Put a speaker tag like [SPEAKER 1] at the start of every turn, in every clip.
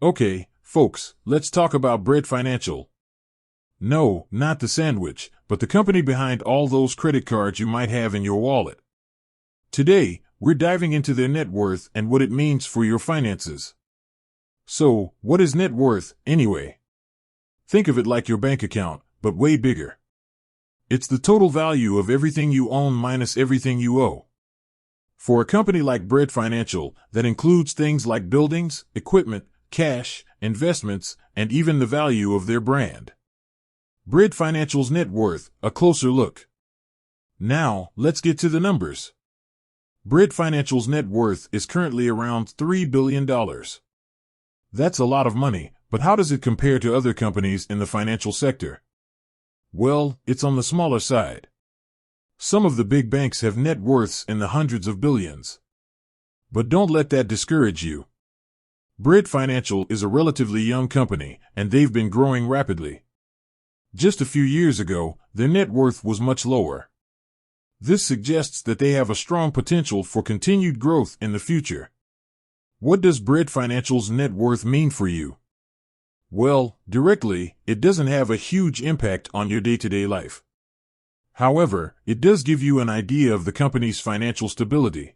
[SPEAKER 1] Okay, folks, let's talk about Bread Financial. No, not the sandwich, but the company behind all those credit cards you might have in your wallet. Today, we're diving into their net worth and what it means for your finances. So, what is net worth, anyway? Think of it like your bank account, but way bigger. It's the total value of everything you own minus everything you owe. For a company like Bread Financial, that includes things like buildings, equipment, cash, investments, and even the value of their brand. Bread Financial's net worth, a closer look. Now, let's get to the numbers. Bread Financial's net worth is currently around $3 billion. That's a lot of money, but how does it compare to other companies in the financial sector? Well, it's on the smaller side. Some of the big banks have net worths in the hundreds of billions. But don't let that discourage you. Bread Financial is a relatively young company, and they've been growing rapidly. Just a few years ago, their net worth was much lower. This suggests that they have a strong potential for continued growth in the future. What does Bread Financial's net worth mean for you? Well, directly, it doesn't have a huge impact on your day-to-day life. However, it does give you an idea of the company's financial stability.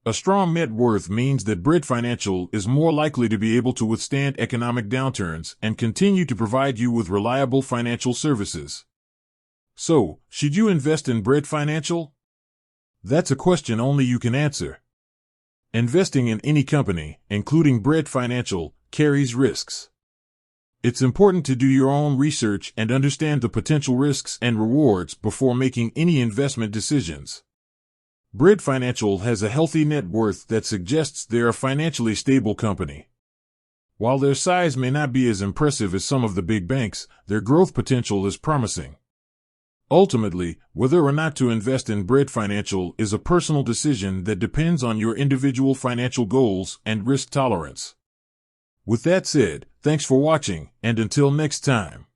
[SPEAKER 1] A strong net worth means that Bread Financial is more likely to be able to withstand economic downturns and continue to provide you with reliable financial services. So, should you invest in Bread Financial? That's a question only you can answer. Investing in any company, including Bread Financial, carries risks. It's important to do your own research and understand the potential risks and rewards before making any investment decisions. Bread Financial has a healthy net worth that suggests they're a financially stable company. While their size may not be as impressive as some of the big banks, their growth potential is promising. Ultimately, whether or not to invest in Bread Financial is a personal decision that depends on your individual financial goals and risk tolerance. With that said, thanks for watching, and until next time.